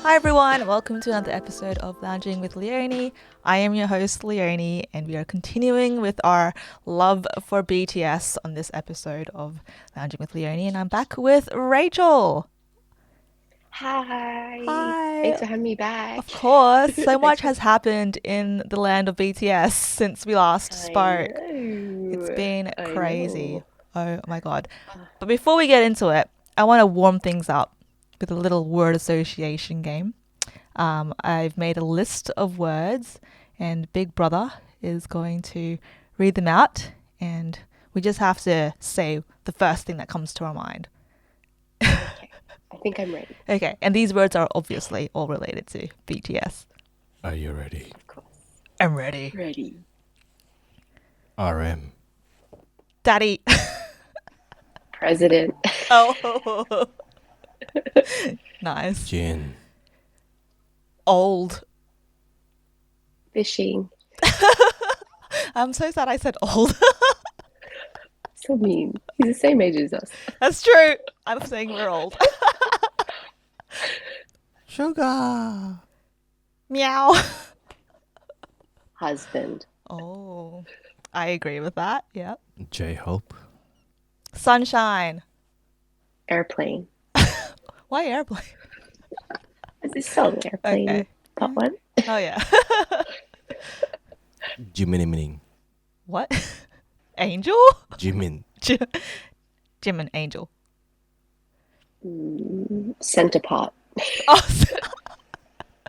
Hi everyone, welcome to another episode of Lounging with Leonie. I am your host Leonie and we are continuing with our love for BTS on this episode of Lounging with Leonie, and I'm back with Rachel. Hi. Hi. Thanks for having me back. Of course, so Thanks much for has happened in the land of BTS since we last I spoke. It's know. been I crazy. know. Oh my god. Ah, But before we get into it, I want to warm things up with a little word association game. I've made a list of words, and Big Brother is going to read them out, and we just have to say the first thing that comes to our mind. okay. I think I'm ready. Okay, and these words are obviously all related to BTS. Are you ready? Of course. I'm ready. Ready. RM. Daddy. President. Oh. Nice. Jin. Old. Fishing. I'm so sad I said old. So mean. He's the same age as us. That's true. I'm saying we're old. Sugar. Meow. Husband. Oh, I agree with that. Yeah. J-Hope. Sunshine. Airplane. Why airplane? Is this song Airplane? Okay. That one? Oh, yeah. Jimin. What? Angel? Jimin. Jim and Angel. Center part. Oh,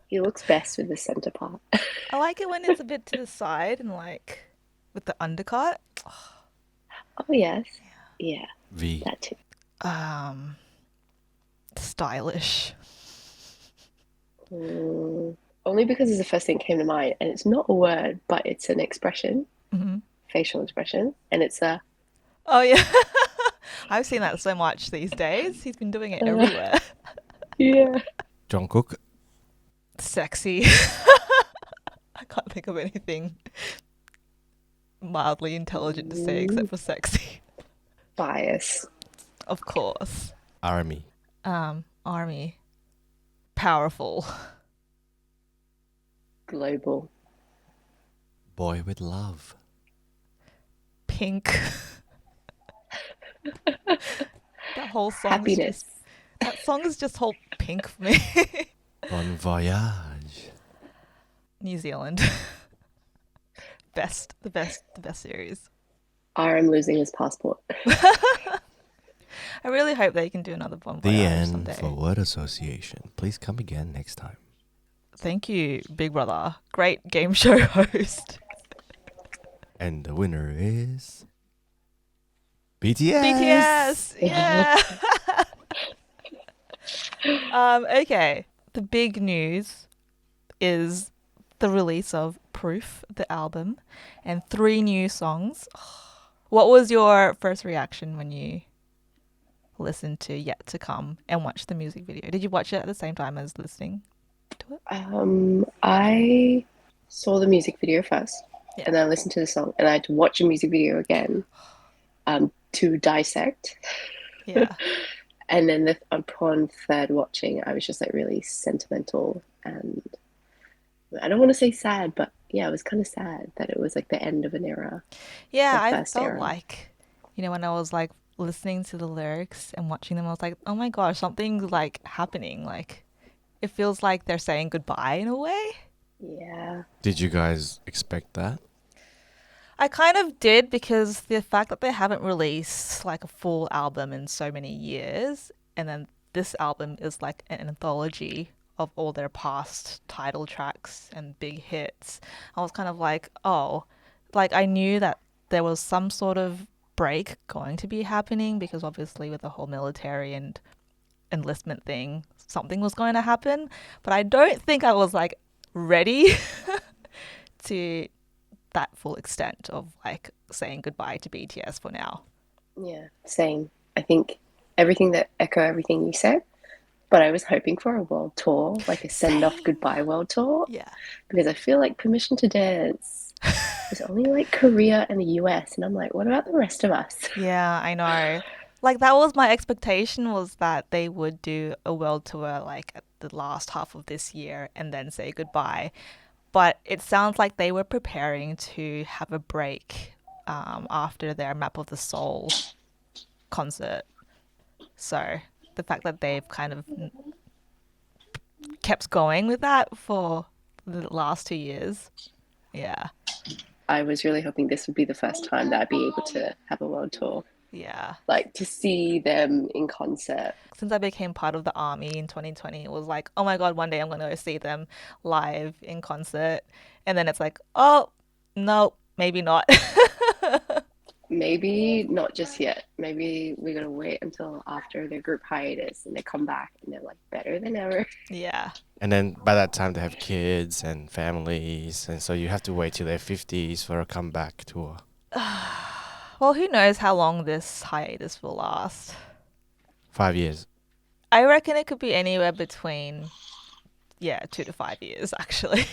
He looks best with the center part. I like it when it's a bit to the side and like with the undercut. Oh, yes. Yeah, V. that too. Stylish. Only because it's the first thing that came to mind, and it's not a word, but it's an expression, Mm-hmm. facial expression, and it's a Oh, yeah. I've seen that so much these days. He's been doing it everywhere. yeah. Jungkook. Sexy. I can't think of anything mildly intelligent to say except for sexy. Bias. Of course. ARMY. Army. Powerful. Global. Boy with love. Pink. That whole song. Happiness. That song is just whole pink for me. Bon voyage. New Zealand. The best series. RM losing his passport. I really hope they can do another Bon The Voyage end someday. for word association. Please come again next time. Thank you, Big Brother. Great game show host. And the winner is BTS. BTS! Yeah! Okay. The big news is the release of Proof, the album, and 3 new songs. What was your first reaction when you listened to Yet To Come and watched the music video? Did you watch it at the same time as listening to it? I saw the music video first, Yeah. and then I listened to the song, and I had to watch the music video again, to dissect. Yeah. And then upon third watching, I was just like really sentimental, and I don't want to say sad, but yeah, it was kind of sad that it was like the end of an era, Yeah, the I first felt era. like, when I was like listening to the lyrics and watching them, I was like, oh my gosh, something's like happening. Like, it feels like they're saying goodbye in a way. Yeah. Did you guys expect that? I kind of did, because the fact that they haven't released like a full album in so many years, and then this album is like an anthology of all their past title tracks and big hits. I was kind of like, oh, like I knew that there was some sort of break going to be happening, because obviously with the whole military and enlistment thing, something was going to happen, but I don't think I was like ready to that full extent of like saying goodbye to BTS for now. Yeah, same. I think everything you said, but I was hoping for a world tour, like a send-off Same. goodbye world tour, Yeah. because I feel like Permission to Dance is only like Korea and the US, and I'm like, what about the rest of us? Yeah, I know. Like that was my expectation, was that they would do a world tour like the last half of this year and then say goodbye. But it sounds like they were preparing to have a break after their Map of the Soul concert. So the fact that they've kind of kept going with that for the last 2 years, yeah, I was really hoping this would be the first time that I'd be able to have a world tour, yeah. like to see them in concert. Since I became part of the ARMY in 2020, it was like, oh my God, one day I'm going to go see them live in concert. And then it's like, oh, no, maybe not. Maybe not just yet. Maybe we're gonna wait until after their group hiatus and they come back and they're like better than ever. Yeah. And then by that time they have kids and families, and so you have to wait till their 50s for a comeback tour. Well, who knows how long this hiatus will last. 5 years. I reckon it could be anywhere between, 2 to 5 years, actually.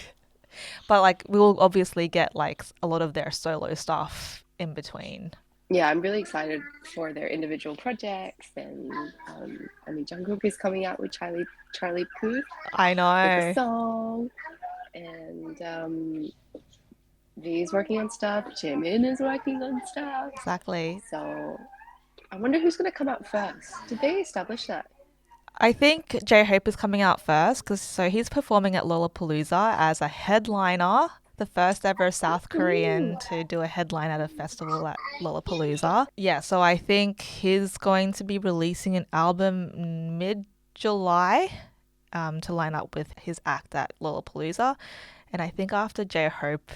But like, we'll obviously get like a lot of their solo stuff in between. Yeah, I'm really excited for their individual projects, and I mean, Jungkook is coming out with Charlie Puth I with know. a song, and V's working on stuff. Jimin is working on stuff. Exactly. So I wonder who's gonna come out first. Did they establish that? I think J-Hope is coming out first because he's performing at Lollapalooza as a headliner, the first ever South Korean to do a headline at a festival at Lollapalooza. Yeah, so I think he's going to be releasing an album mid-July to line up with his act at Lollapalooza. And I think after J-Hope,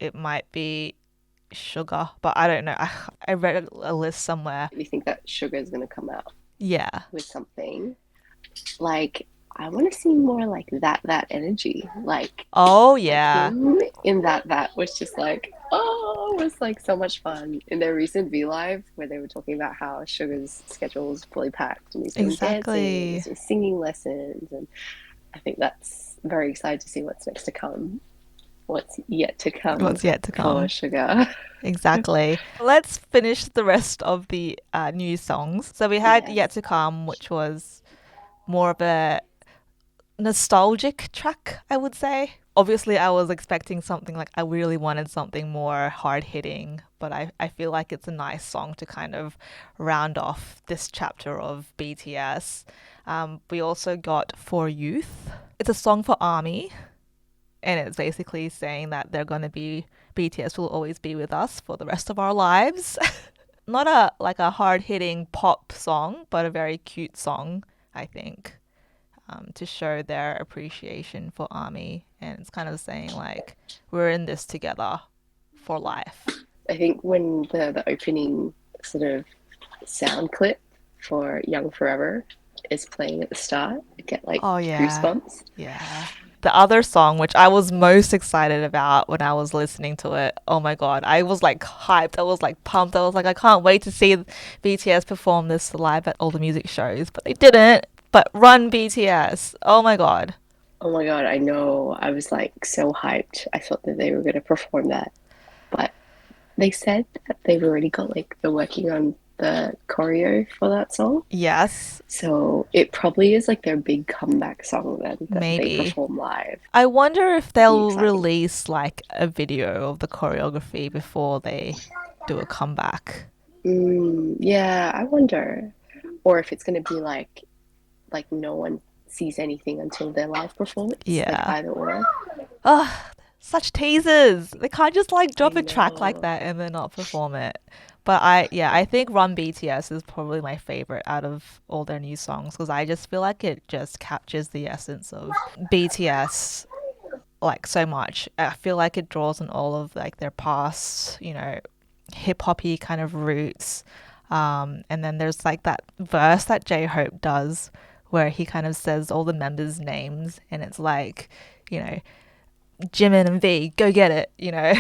it might be Sugar, but I don't know. I read a list somewhere. You think that Sugar is gonna come out Yeah. with something? Like, I want to see more like that energy. Like, Oh, yeah. him in that was just like, oh, it was like so much fun. In their recent V Live, where they were talking about how Sugar's schedule is fully packed and he's doing Exactly. dances and singing lessons, and I think that's very excited to see what's next to come. What's yet to come What's yet to come. for Sugar. Exactly. Let's finish the rest of the new songs. So we had Yes. Yet to Come, which was more of a nostalgic track, I would say. Obviously, I was expecting something like I really wanted something more hard hitting, but I feel like it's a nice song to kind of round off this chapter of BTS. We also got For Youth. It's a song for ARMY, and it's basically saying that they're going to be, BTS will always be with us for the rest of our lives. Not a hard hitting pop song, but a very cute song, I think. To show their appreciation for ARMY, and it's kind of saying like we're in this together for life. I think when the opening sort of sound clip for Young Forever is playing at the start, I get like goosebumps. Yeah. The other song, which I was most excited about when I was listening to it, oh my God, I was like hyped. I was like pumped. I was like, I can't wait to see BTS perform this live at all the music shows, but they didn't. But Run BTS, oh my God. Oh my God, I know. I was like so hyped. I thought that they were going to perform that. But they said that they've already got like they're working on the choreo for that song. Yes. So it probably is like their big comeback song then that Maybe they perform live. I wonder if they'll exciting. release like a video of the choreography before they do a comeback. Yeah, I wonder. Or if it's going to be like no one sees anything until their live performance. Yeah. Like either or. Oh, such teasers. They can't just like drop I a track like know. that and then not perform it. But I think Run BTS is probably my favorite out of all their new songs because I just feel like it just captures the essence of BTS like so much. I feel like it draws on all of like their past, hip hoppy kind of roots. And then there's like that verse that J-Hope does where he kind of says all the members' names and it's like, Jimin and V, go get it,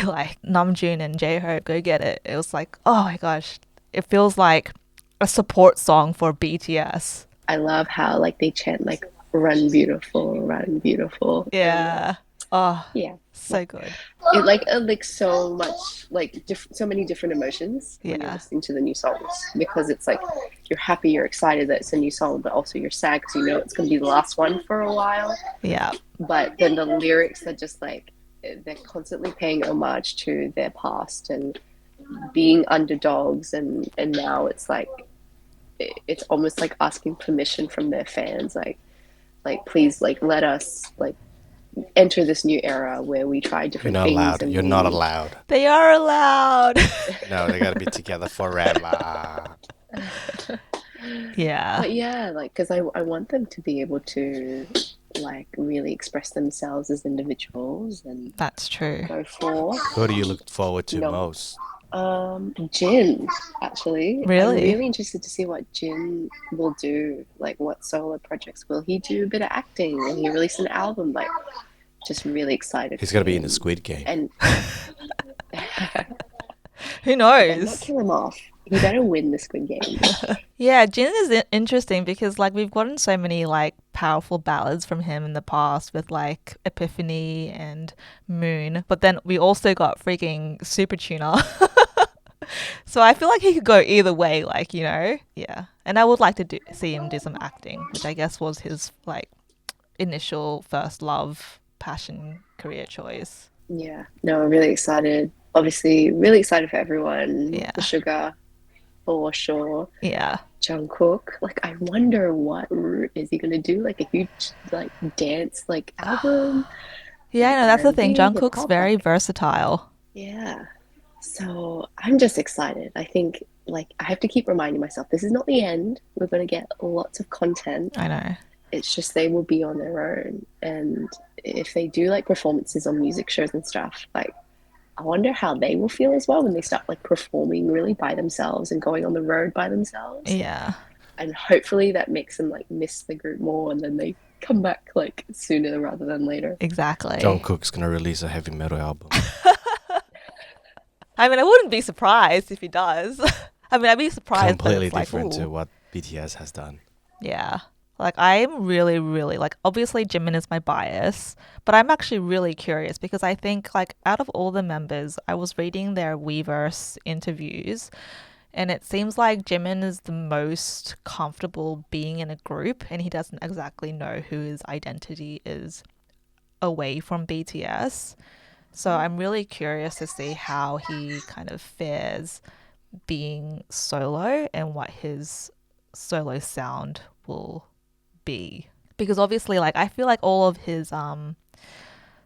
like Namjoon and J-Hope, go get it. It was like, oh my gosh, it feels like a support song for BTS. I love how like they chant like run beautiful, run beautiful. Yeah. Oh, Yeah. so good. It like so much like so many different emotions when you're Yeah. listening to the new songs because it's like you're happy, you're excited that it's a new song, but also you're sad because you know it's going to be the last one for a while. Yeah. But then the lyrics are just like, they're constantly paying homage to their past and being underdogs, and now it's like, it's almost like asking permission from their fans, like please, like, let us, like, enter this new era where we try You're different not things. allowed. And You're not allowed. They are allowed. No, they gotta be together forever. Yeah. But yeah, like, because I want them to be able to, like, really express themselves as individuals and That's true. go forth. Who do you look forward to No. most? Jin, actually. Really? I'm really interested to see what Jin will do. Like, what solo projects will he do? A bit of acting? Will he release an album? Like, just really excited. He's for gonna be in him. the Squid Game. And Who better not knows? kill him off. He better win the Squid Game. Yeah, Jin is interesting because like we've gotten so many like powerful ballads from him in the past with like Epiphany and Moon, but then we also got freaking Super Tuner. So I feel like he could go either way, like, you know? Yeah. And I would like to see him do some acting, which I guess was his like initial first love, passion, career choice. Yeah. No, I'm really excited. Obviously, really excited for everyone. Yeah. The Sugar, for sure. Yeah. Jungkook. Like, I wonder what route is he gonna do? Like a huge like dance like album. Yeah, I know, that's the thing. R&B, Jungkook's hip-hop, very like, versatile. yeah. So I'm just excited. I think, like, I have to keep reminding myself this is not the end. We're gonna get lots of content. I know. It's just they will be on their own. And if they do like performances on music shows and stuff, like, I wonder how they will feel as well when they start like performing really by themselves and going on the road by themselves. Yeah. And hopefully that makes them like miss the group more, and then they come back like sooner rather than later. Exactly. Jungkook's gonna release a heavy metal album. I mean, I wouldn't be surprised if he does. I mean, I'd be surprised. Completely but it's different like, to ooh. what BTS has done. Yeah. Like, I'm really, really, like, obviously Jimin is my bias, but I'm actually really curious because I think, like, out of all the members, I was reading their Weverse interviews, and it seems like Jimin is the most comfortable being in a group, and he doesn't exactly know who his identity is away from BTS. So I'm really curious to see how he kind of fares being solo and what his solo sound will be. Because obviously, like, I feel like all of his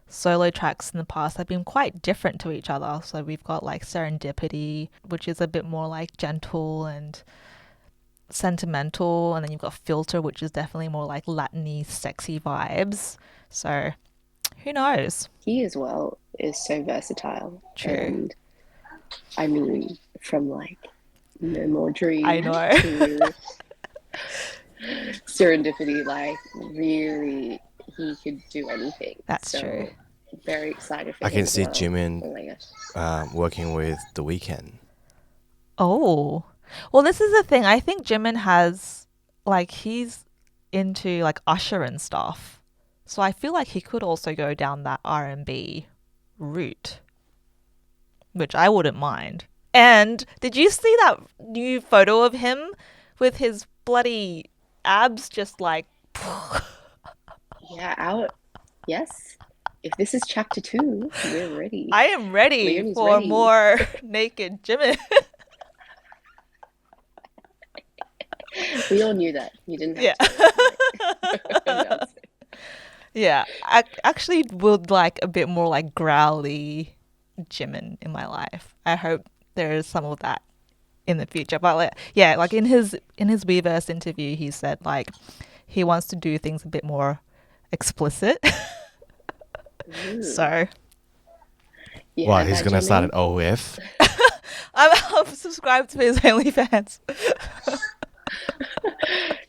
solo tracks in the past have been quite different to each other. So we've got like Serendipity, which is a bit more like gentle and sentimental, and then you've got Filter, which is definitely more like Latin-y, sexy vibes. So who knows? He as well is so versatile. True. And I mean, from like No More Dream I know. to Serendipity, like, really, he could do anything. That's so, true. Very excited for I him can as see well. Jimin Oh my gosh. working with The Weeknd. Oh. Well, this is the thing. I think Jimin has, like, he's into, like, Usher and stuff. So I feel like he could also go down that R&B route, which I wouldn't mind. And did you see that new photo of him with his bloody abs just like... Yeah, yes. If this is chapter 2, we're ready. I am ready Leonie's for ready. more naked Jimin. We all knew that. You didn't have Yeah. to announce it. Yeah, I actually would like a bit more like growly Jimin in my life. I hope there is some of that in the future. But like, yeah, like in his Weverse interview, he said like he wants to do things a bit more explicit. So Yeah, Why, he's that gonna start Jimin- an OF? I'm subscribed to his OnlyFans.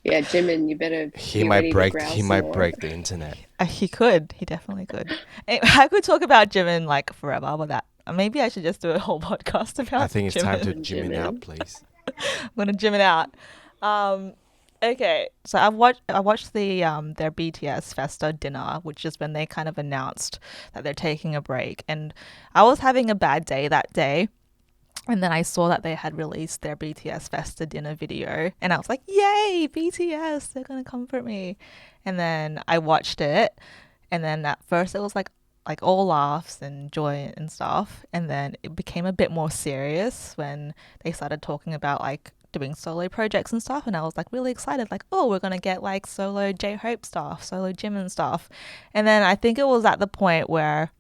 Yeah, Jimin, you better. He be might ready to break. growl He some might more. break the internet. He could. He definitely could. Anyway, I could talk about Jimin like forever, but that maybe I should just do a whole podcast about. I think it's time to Jimin. Jimin out, Jimin. please. I'm gonna Jimin out. Okay, so I watched the their BTS Festa Dinner, which is when they kind of announced that they're taking a break, and I was having a bad day that day. And then I saw that they had released their BTS Festa Dinner video, and I was like, yay, BTS, they're gonna comfort me. And then I watched it, and then at first it was like all laughs and joy and stuff, and then it became a bit more serious when they started talking about like doing solo projects and stuff, and I was like really excited, like, oh, we're gonna get like solo J-Hope stuff, solo Jimin stuff. And then I think it was at the point where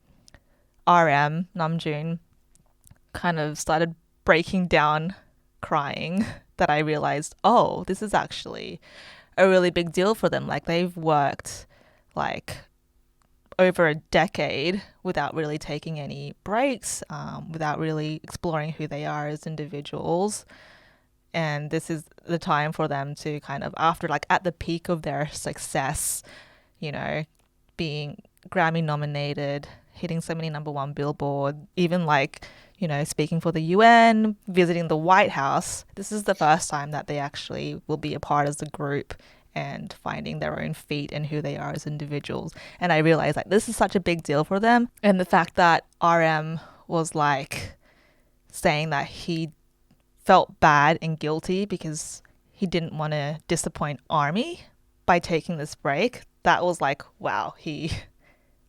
Namjoon kind of started breaking down crying that I realized, oh, this is actually a really big deal for them. Like they've worked like over a decade without really taking any breaks, without really exploring who they are as individuals. And this is the time for them to kind of, after like at the peak of their success, you know, being Grammy nominated, hitting so many number one Billboard, even like, you know, speaking for the UN, visiting the White House. This is the first time that they actually will be apart as a group and finding their own feet and who they are as individuals. And I realized like this is such a big deal for them. And the fact that RM was like saying that he felt bad and guilty because he didn't want to disappoint ARMY by taking this break, that was like, wow, he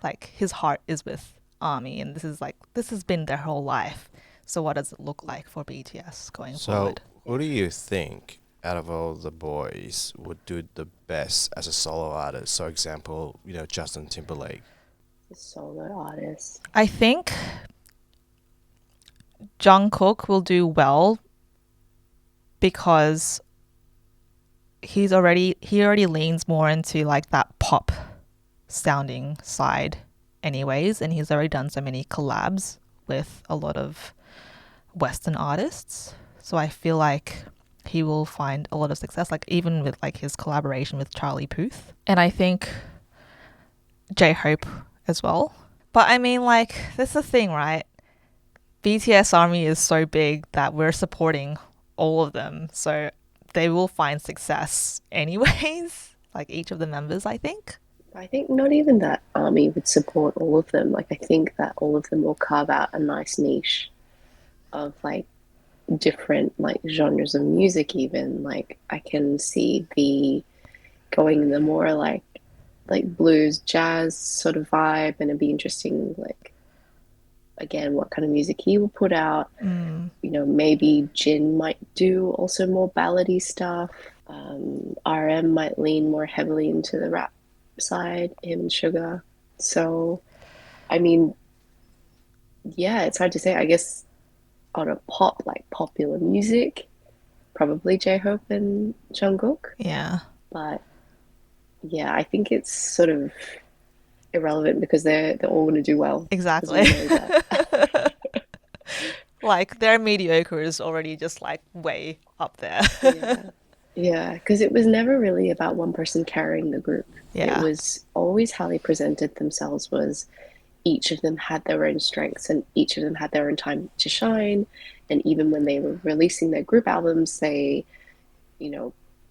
like his heart is with ARMY, and this has been their whole life. So what does it look like for BTS going So, forward? who do you think out of all the boys would do the best as a solo artist? So, example, Justin Timberlake. The solo artist. I think Jungkook will do well because he already leans more into like that pop sounding side anyways, and he's already done so many collabs with a lot of Western artists. So I feel like he will find a lot of success, like even with like his collaboration with Charlie Puth. And I think J-Hope as well. But I mean, like, that's the thing, right? BTS ARMY is so big that we're supporting all of them. So they will find success anyways, like each of the members, I think. I think not even that ARMY would support all of them. Like, I think that all of them will carve out a nice niche of like different like genres of music. Even like I can see the going in the more like blues jazz sort of vibe, and it'd be interesting like again what kind of music he will put out. Maybe Jin might do also more ballady stuff. RM might lean more heavily into the rap side, him and Sugar. So I mean, yeah, it's hard to say. I guess on a pop, like popular music, probably J-Hope and Jungkook. Yeah, But yeah, I think it's sort of irrelevant because they're all going to do well. exactly. We know that. Like their mediocre is already just like way up there. Yeah, because it was never really about one person carrying the group. Yeah. It was always how they presented themselves was each of them had their own strengths and each of them had their own time to shine. And even when they were releasing their group albums, they,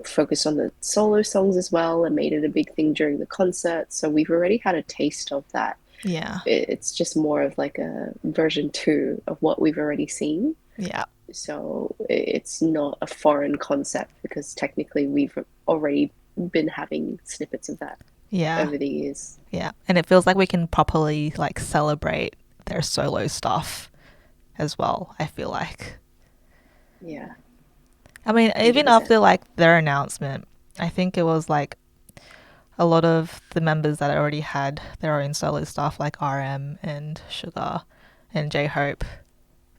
focused on the solo songs as well and made it a big thing during the concert. So we've already had a taste of that. Yeah. It's just more of like a version 2 of what we've already seen. Yeah. So it's not a foreign concept because technically we've already been having snippets of that over the years. Yeah. And it feels like we can properly like celebrate their solo stuff as well, I feel like. Yeah. I mean, even 100%. after like their announcement, I think it was like a lot of the members that already had their own solo stuff, like RM and Sugar and J-Hope,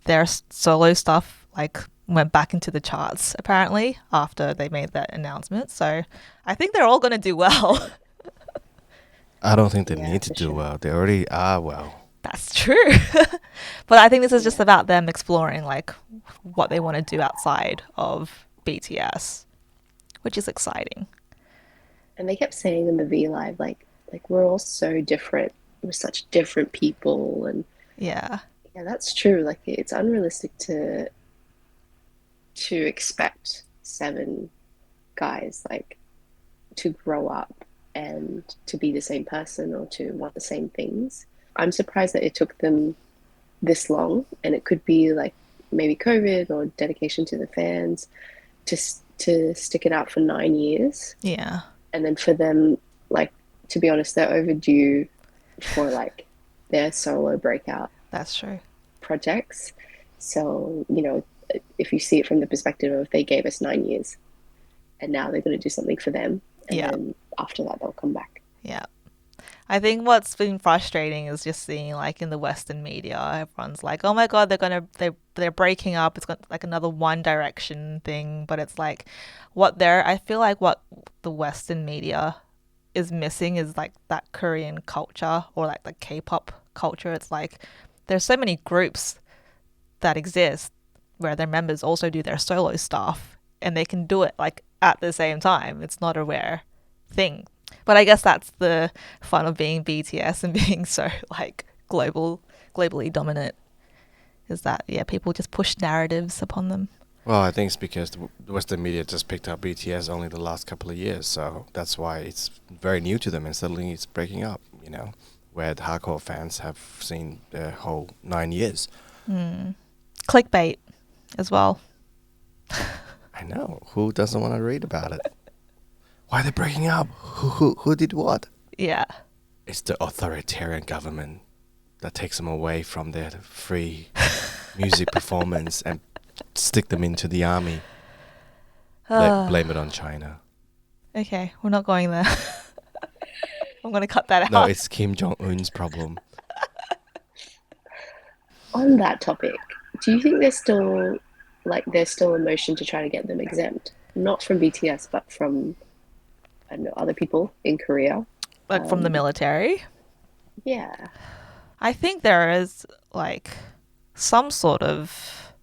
their solo stuff like went back into the charts apparently after they made that announcement. So I think they're all going to do well. I don't think they Yeah, need to for do sure. well. They already are well. That's true. But I think this is just about them exploring like what they want to do outside of BTS, which is exciting. And they kept saying in the V Live, like we're all so different. We're such different people, and Yeah. yeah, that's true. Like it's unrealistic to expect 7 guys like to grow up and to be the same person or to want the same things. I'm surprised that it took them this long, and it could be like maybe COVID or dedication to the fans to stick it out for 9 years. Yeah. And then for them, like, to be honest, they're overdue for like their solo breakout That's true. projects. So, you know, if you see it from the perspective of they gave us 9 years and now they're going to do something for them, and Yeah. then after that they'll come back. Yeah. I think what's been frustrating is just seeing like in the Western media, everyone's like, "Oh my God, they're breaking up. It's got like another One Direction thing." But it's like, I feel like what the Western media is missing is like that Korean culture or like the K-pop culture. It's like there's so many groups that exist where their members also do their solo stuff, and they can do it like at the same time. It's not a rare thing. But I guess that's the fun of being BTS and being so like globally dominant, is that people just push narratives upon them. Well, I think it's because the Western media just picked up BTS only the last couple of years, so that's why it's very new to them, and suddenly it's breaking up, you know, where the hardcore fans have seen the whole 9 years. Clickbait as well. I know. Who doesn't want to read about it? Why are they breaking up? Who did what? Yeah. It's the authoritarian government that takes them away from their free music performance and stick them into the army. Blame it on China. Okay, we're not going there. I'm going to cut that out. No, it's Kim Jong-un's problem. On that topic, do you think there's still a motion to try to get them exempt? Not from BTS, but from, I don't know, other people in Korea. Like from the military? Yeah. I think there is like some sort of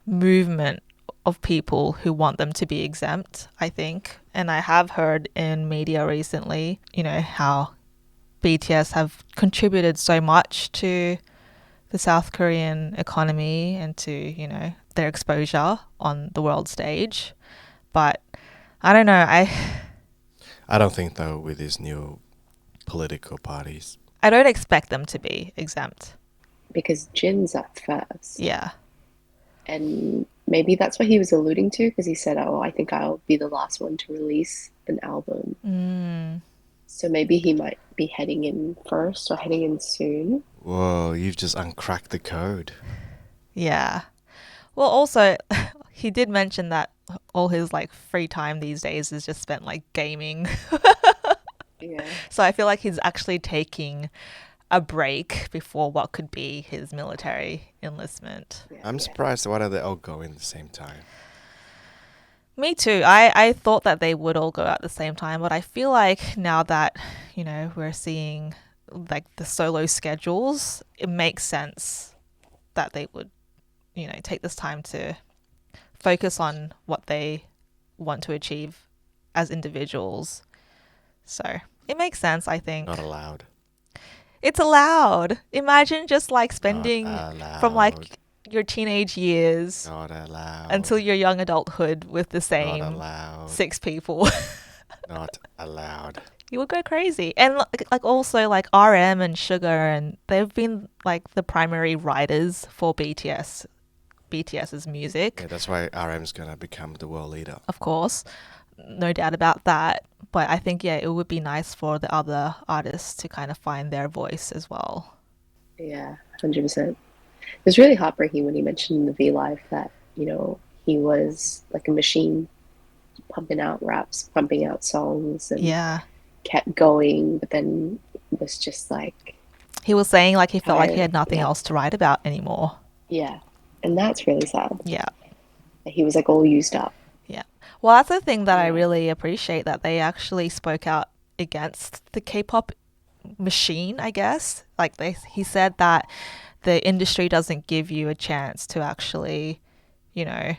movement of people who want them to be exempt, I think. And I have heard in media recently, you know, how BTS have contributed so much to the South Korean economy and to, you know, their exposure on the world stage. But I don't know. I don't think, though, with these new political parties. I don't expect them to be exempt. Because Jin's up first. Yeah. And maybe that's what he was alluding to, because he said, "Oh, I think I'll be the last one to release an album." So maybe he might be heading in first or heading in soon. Whoa, you've just uncracked the code. Yeah. Well, also, he did mention that all his like free time these days is just spent like gaming. Yeah. So I feel like he's actually taking a break before what could be his military enlistment. I'm surprised why don't they all go in at the same time? Me too. I thought that they would all go at the same time, but I feel like now that, you know, we're seeing like the solo schedules, it makes sense that they would, you know, take this time to focus on what they want to achieve as individuals. So it makes sense, I think. Not allowed. It's allowed. Imagine just like spending Not from like allowed. your teenage years Not allowed. until your young adulthood with the Not same allowed. 6 people. Not allowed. You would go crazy. And like also like RM and Sugar, and they've been like the primary writers for BTS's music. Yeah, that's why RM's gonna become the world leader. Of course, no doubt about that. But I think it would be nice for the other artists to kind of find their voice as well. Yeah, 100%. It was really heartbreaking when he mentioned in the V Live that, you know, he was like a machine, pumping out raps, pumping out songs, and kept going, but then was just like... He was saying like he felt like he tired. had nothing else to write about anymore. Yeah, and that's really sad. Yeah. He was like all used up. Yeah. Well, that's the thing that I really appreciate, that they actually spoke out against the K-pop machine, I guess. Like he said that the industry doesn't give you a chance to actually, you know,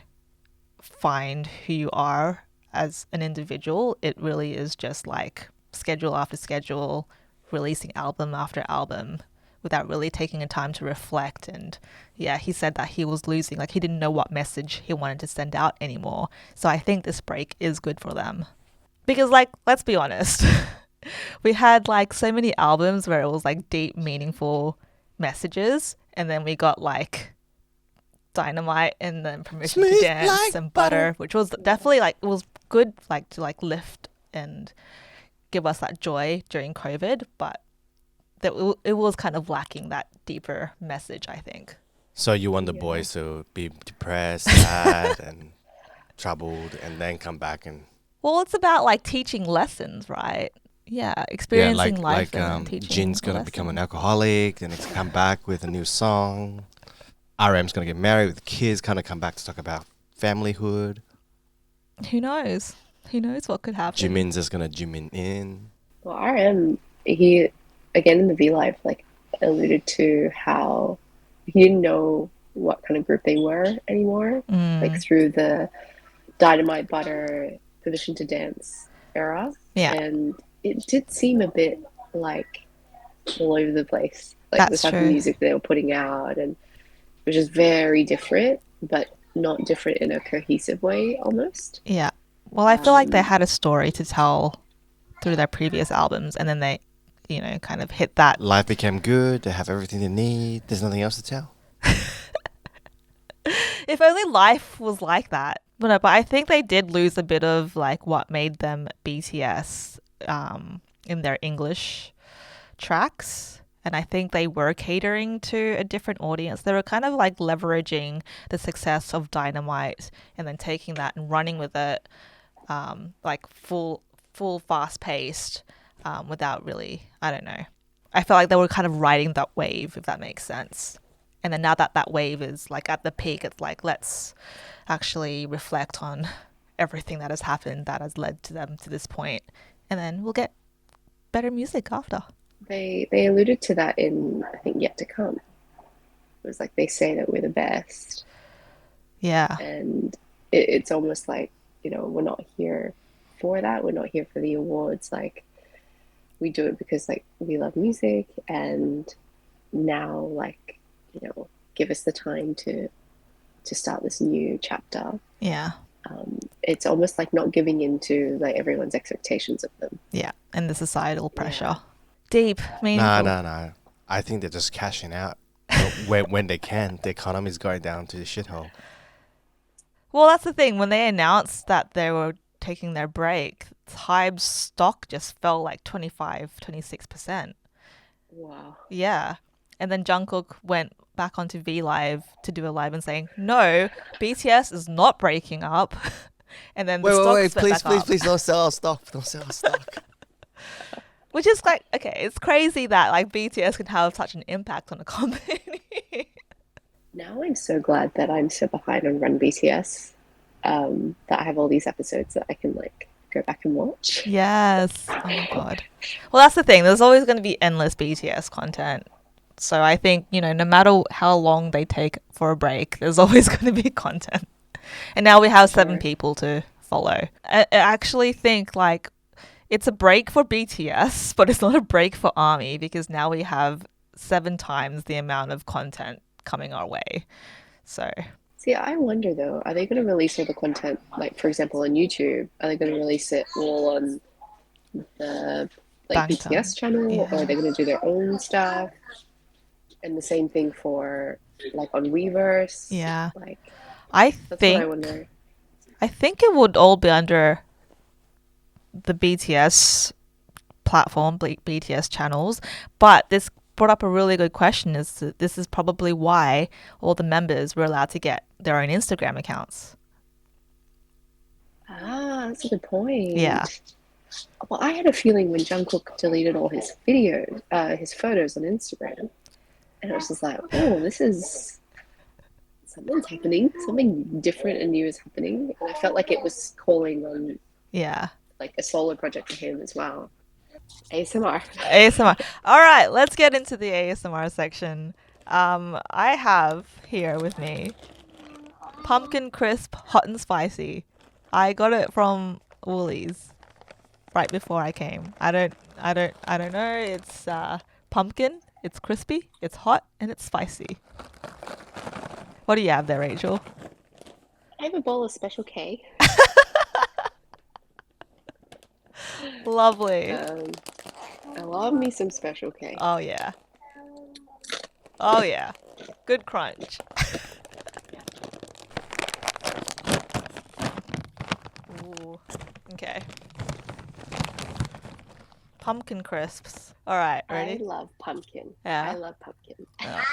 find who you are as an individual. It really is just like schedule after schedule, releasing album after album without really taking a time to reflect. And yeah, he said that he was losing, like he didn't know what message he wanted to send out anymore. So I think this break is good for them. Because like, let's be honest, we had like so many albums where it was like deep, meaningful messages, and then we got like Dynamite and then Permission to Smooth Dance like and butter. Butter, which was definitely like it was good like to like lift and give us that joy during COVID, but it was kind of lacking that deeper message, I think. So you want the Yeah. boys to be depressed, sad, and troubled, and then come back and Well, it's about like teaching lessons, right? Yeah, yeah, experiencing like life and then teaching. Jin's a gonna become an lesson. alcoholic, then it's come back with a new song. RM's gonna get married with kids, kind of come back to talk about familyhood. Who knows? Who knows what could happen? Jimin's just gonna Jimin in. Well, RM, he, again in the V Live, like alluded to how he didn't know what kind of group they were anymore, like through the Dynamite, Butter, Permission to Dance era. Yeah. And it did seem a bit like all over the place, like That's the type true. of music they were putting out, and which is very different, but not different in a cohesive way almost. Yeah. Well, I feel like they Um, had a story to tell through their previous albums, and then they, you know, kind of hit that. Life became good. They have everything they need. There's nothing else to tell. If only life was like that. But no, but I think they did lose a bit of like what made them BTS in their English tracks. And I think they were catering to a different audience. They were kind of like leveraging the success of Dynamite and then taking that and running with it, like full fast paced, without really, I don't know. I felt like they were kind of riding that wave, if that makes sense. And then now that that wave is like at the peak, it's like let's actually reflect on everything that has happened that has led to them to this point, and then we'll get better music after. they alluded to that in, I think, Yet To Come. It was like they say that we're the best, Yeah, and it's almost like, you know, we're not here for that. We're not here for the awards. Like, we do it because like we love music, and now, like, you know, give us the time to start this new chapter. yeah, It's almost like not giving in to like everyone's expectations of them. yeah. And the societal Yeah. pressure. Deep, Nah, meaningful. nah, nah. I think they're just cashing out when they can. The economy's going down to the shithole. Well, that's the thing. When they announced that they were taking their break, HYBE's stock just fell like 25-26%. Wow. Yeah. And then Jungkook went back onto V Live to do a live and saying, no, BTS is not breaking up. And then the stock went back up. please don't sell our stock. Don't sell our stock. Which is like, okay, it's crazy that like BTS can have such an impact on a company. Now I'm so glad that I'm so behind on Run BTS, that I have all these episodes that I can like go back and watch. Yes. Oh my God. Well, that's the thing. There's always going to be endless BTS content. So I think, you know, no matter how long they take for a break, there's always going to be content. And now we have 7 Sure. people to follow. I actually think like it's a break for BTS, but it's not a break for ARMY because now we have 7 times the amount of content coming our way. So See, I wonder though, are they going to release all the content, like for example on YouTube? Are they going to release it all on the like Bangtan. BTS channel, or Yeah. are they going to do their own stuff? And the same thing for like on Weverse. Yeah. Like I that's what I think wonder. I think it would all be under the BTS platform, BTS channels. But this brought up a really good question. Is that this is probably why all the members were allowed to get their own Instagram accounts. Ah, that's a good point. Yeah. Well, I had a feeling when Jungkook deleted all his videos, his photos on Instagram, and it was just like, oh, this is something's happening, something different and new is happening, and I felt like it was calling on Yeah. like a solo project for him as well. ASMR. ASMR. All right, let's get into the ASMR section. I have here with me pumpkin crisp hot and spicy. I got it from Woolies right before I came. I don't know. It's pumpkin, it's crispy, it's hot, and it's spicy. What do you have there, Rachel? I have a bowl of Special K. Lovely. I love me some Special K. Oh yeah. Oh yeah. Good crunch. pumpkin crisps. All right, I ready? love pumpkin. Yeah. I love pumpkin. Yeah.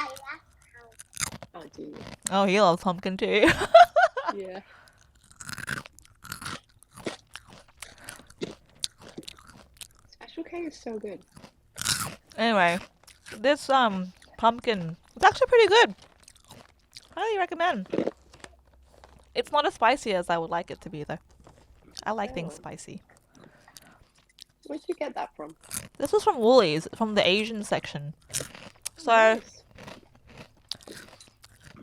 Oh, do you? Oh, he loves pumpkin too. Yeah. Special K is so good. Anyway, this pumpkin, it's actually pretty good. Highly recommend. It's not as spicy as I would like it to be though. I like things Oh. spicy. Where'd you get that from? This was from Woolies, from the Asian section. So Nice.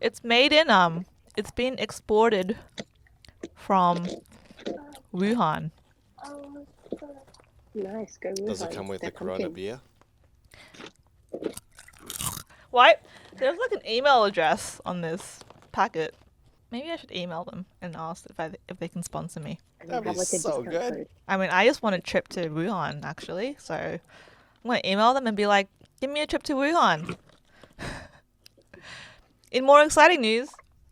it's made in it's been exported from Wuhan. Nice. Go Does it Wuhan. come with They're the Corona pumpkin. beer? Why? There's like an email address on this packet. Maybe I should email them and ask if they can sponsor me. And That'd they have be like a so discount good. code. I mean, I just want a trip to Wuhan actually, so I'm gonna email them and be like, "Give me a trip to Wuhan." In more exciting news,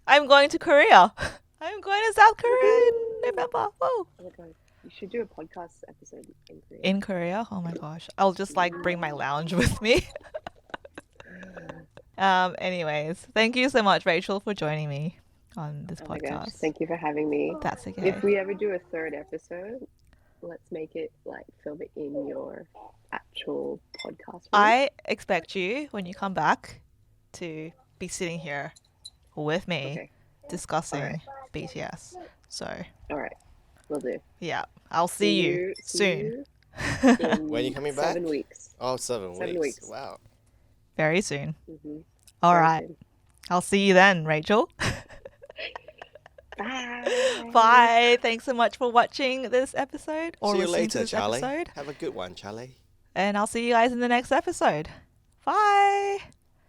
I'm going to Korea. I'm going to South Korea in November. Whoa. Oh my god. You should do a podcast episode in Korea. In Korea? Oh my gosh. I'll just like bring my lounge with me. Anyways, thank you so much, Rachel, for joining me on this Oh my gosh. podcast. Thank you for having me. That's okay. If we ever do a third episode, let's make it like film it in your actual podcast room. I expect you, when you come back, to be sitting here with me Okay. discussing Alright. BTS. So, All right. Will do. yeah, I'll see you soon. you in When are you coming back? 7 weeks. Oh, 7 7 weeks. weeks. Wow. Very soon. Mm-hmm. All right. I'll see you then, Rachel. Bye. Bye. Thanks so much for watching this episode or See you listening to later, this Charlie. episode. Have a good one, Charlie. And I'll see you guys in the next episode. Bye.